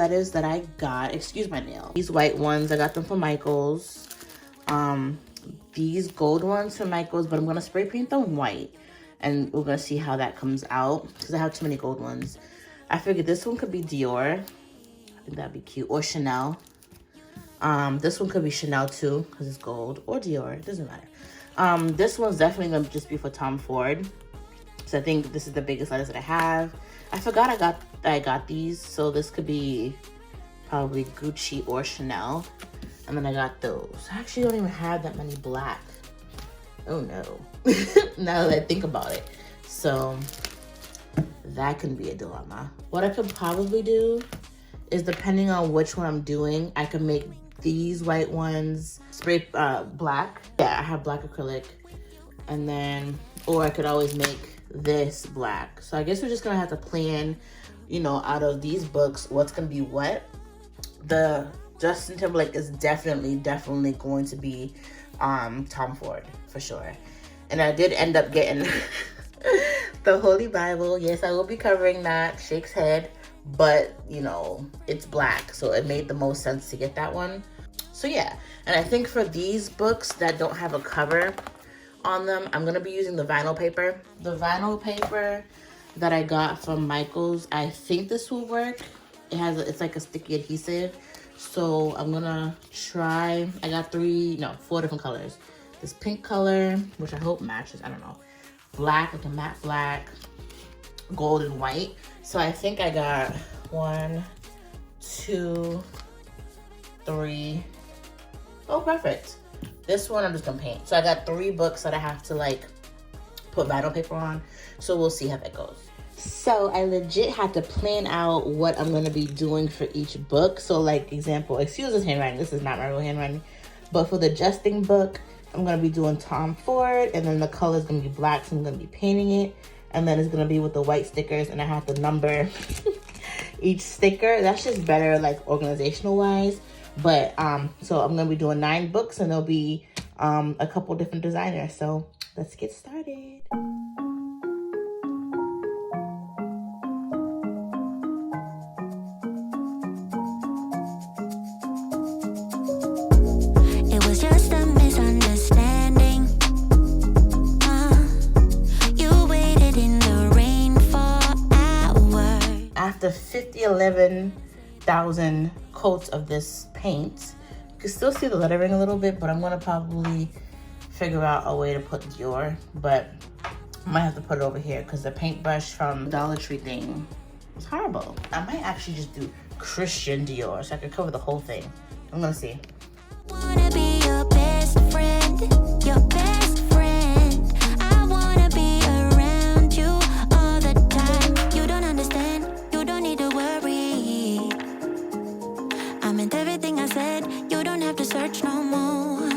letters that I got. Excuse my nail. These white ones, I got them from Michaels. These gold ones from Michaels, but I'm gonna spray paint them white. And we're gonna see how that comes out because I have too many gold ones. I figured this one could be Dior. I think that'd be cute. Or Chanel. This one could be Chanel too because it's gold. Or Dior, it doesn't matter. This one's definitely gonna just be for Tom Ford. So I think this is the biggest letters that I have. I forgot I got these, so this could be probably Gucci or Chanel. And then I got those. I actually don't even have that many black. Oh no. Now that I think about it. So that can be a dilemma. What I could probably do is, depending on which one I'm doing, I can make these white ones spray black. Yeah, I have black acrylic. And then, or I could always make this black. So I guess we're just gonna have to plan, you know, out of these books, what's gonna be what. The Justin Timberlake is definitely going to be Tom Ford for sure. And I did end up getting the Holy Bible. Yes, I will be covering that. Shake's head, but you know, it's black, so it made the most sense to get that one. So yeah, and I think for these books that don't have a cover on them, I'm gonna be using the vinyl paper. The vinyl paper that I got from Michaels, I think this will work. It's like a sticky adhesive. So I'm gonna try, I got 4 different colors. This pink color, which I hope matches, I don't know. Black, like a matte black, gold and white. So I think I got 1, 2, 3. Oh, perfect. This one I'm just gonna paint. So I got 3 books that I have to like put vinyl paper on. So we'll see how that goes. So I legit had to plan out what I'm gonna be doing for each book. So like example, excuse this handwriting, this is not my real handwriting. But for the Justin book, I'm gonna be doing Tom Ford, and then the color is gonna be black, so I'm gonna be painting it. And then it's gonna be with the white stickers, and I have to number each sticker. That's just better, like organizational wise. But so I'm gonna be doing 9 books, and there'll be a couple different designers. So let's get started. After 11,000 coats of this paint, you can still see the lettering a little bit, but I'm gonna probably figure out a way to put Dior, but I might have to put it over here because the paintbrush from Dollar Tree thing was horrible. I might actually just do Christian Dior so I can cover the whole thing. I'm gonna see. Wanna be your best friend, your best friend. I wanna be around you all the time. You don't understand. Need to worry. I meant everything I said. You don't have to search no more.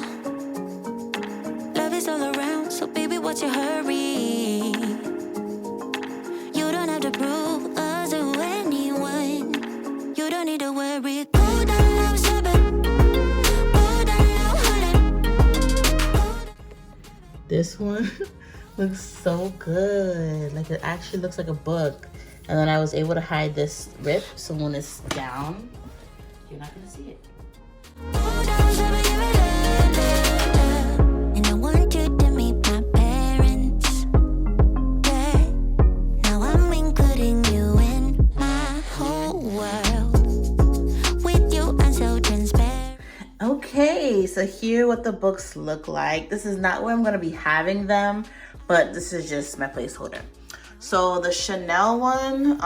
Love is all around, so baby, what's your hurry? You don't have to prove us to anyone. You don't need to worry. Go down low, seven. Go down low, honey. This one looks so good. Like it actually looks like a book. And then I was able to hide this rip, so when it's down, you're not gonna see it. And I want you to meet my parents. Yeah. Now I'm including you in my whole world. With you, I'm so transparent. Okay, so here what the books look like. This is not where I'm gonna be having them, but this is just my placeholder. So the Chanel one,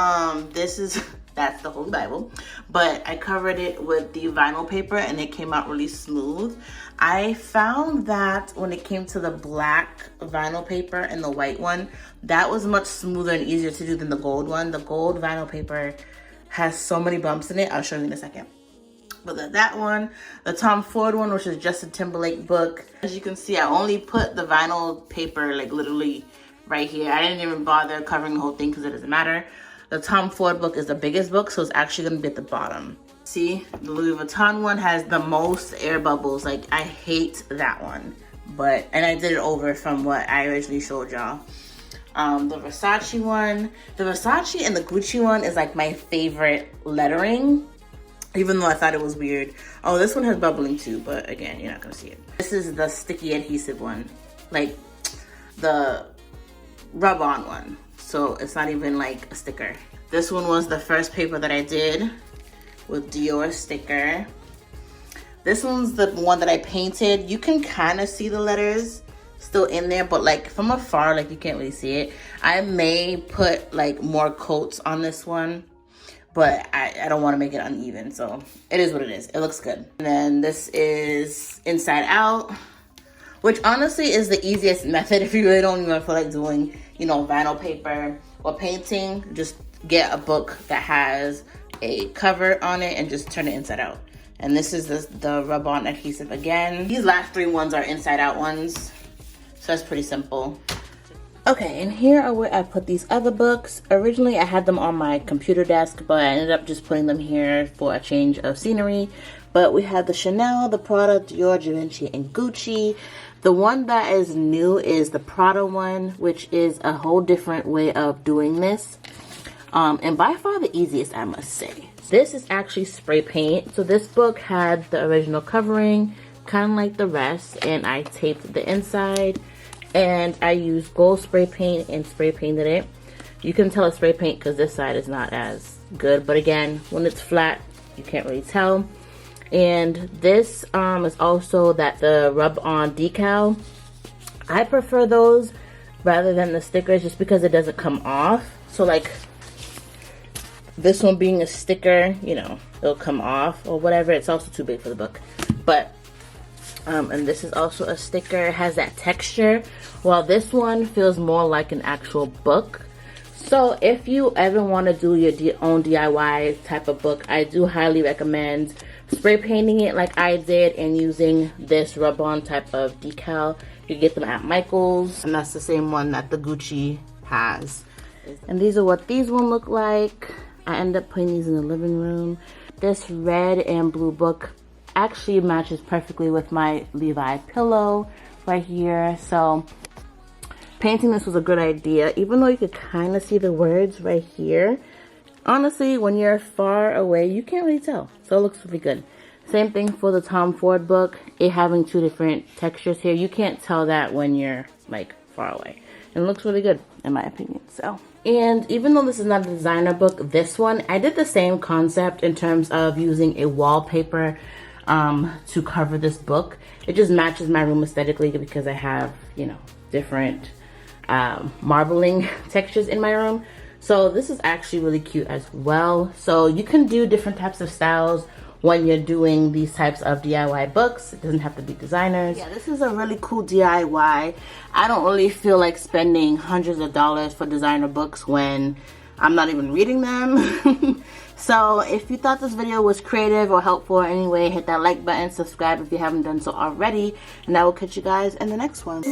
that's the Holy Bible, but I covered it with the vinyl paper and it came out really smooth. I found that when it came to the black vinyl paper and the white one, that was much smoother and easier to do than the gold one. The gold vinyl paper has so many bumps in it. I'll show you in a second. But that one, the Tom Ford one, which is Justin Timberlake book, as you can see, I only put the vinyl paper like literally right here. I didn't even bother covering the whole thing because it doesn't matter. The Tom Ford book is the biggest book, so it's actually gonna be at the bottom. See, the Louis Vuitton one has the most air bubbles. Like, I hate that one. And I did it over from what I originally showed y'all. The Versace one, the Versace and the Gucci one is like my favorite lettering. even though I thought it was weird. Oh, this one has bubbling too, but again, you're not gonna see it. This is the sticky adhesive one, like the rub-on one. So it's not even like a sticker. This one was the first paper that I did with Dior sticker. This one's the one that I painted. You can kind of see the letters still in there, but like from afar, like you can't really see it. I may put like more coats on this one, but I don't want to make it uneven, so it is what it is. It looks good. And then this is inside out, which honestly is the easiest method if you really don't even feel like doing, you know, vinyl paper or painting. Just get a book that has a cover on it and just turn it inside out. And this is the rub-on adhesive again. These last three ones are inside out ones, so that's pretty simple. Okay, and here are where I put these other books. Originally, I had them on my computer desk, but I ended up just putting them here for a change of scenery. But we have the Chanel, the Prada, Dior, Givenchy, and Gucci. The one that is new is the Prada one, which is a whole different way of doing this. And by far the easiest, I must say. This is actually spray paint. So this book had the original covering, kind of like the rest, and I taped the inside. And I used gold spray paint and spray painted it. You can tell it's spray paint because this side is not as good. But again, when it's flat, you can't really tell. And this is also the rub-on decal. I prefer those rather than the stickers just because it doesn't come off. So like this one being a sticker, you know, it'll come off or whatever. It's also too big for the book. But and this is also a sticker. It has that texture, while this one feels more like an actual book. So if you ever want to do your own DIY type of book, I do highly recommend spray painting it like I did and using this rub-on type of decal. You get them at Michael's, and that's the same one that the Gucci has. And these are what these one look like. I end up putting these in the living room. This red and blue book actually matches perfectly with my Levi pillow right here. So painting this was a good idea, even though you could kind of see the words right here. Honestly, when you're far away, you can't really tell. So it looks really good. Same thing for the Tom Ford book. It having two different textures here. You can't tell that when you're like far away. And it looks really good in my opinion. So, and even though this is not a designer book, this one, I did the same concept in terms of using a wallpaper to cover this book. It just matches my room aesthetically because I have, you know, different marbling textures in my room. So this is actually really cute as well. So you can do different types of styles when you're doing these types of DIY books. It doesn't have to be designers. Yeah, this is a really cool DIY. I don't really feel like spending hundreds of dollars for designer books when I'm not even reading them. So if you thought this video was creative or helpful in any way, hit that like button, subscribe if you haven't done so already, and I will catch you guys in the next one.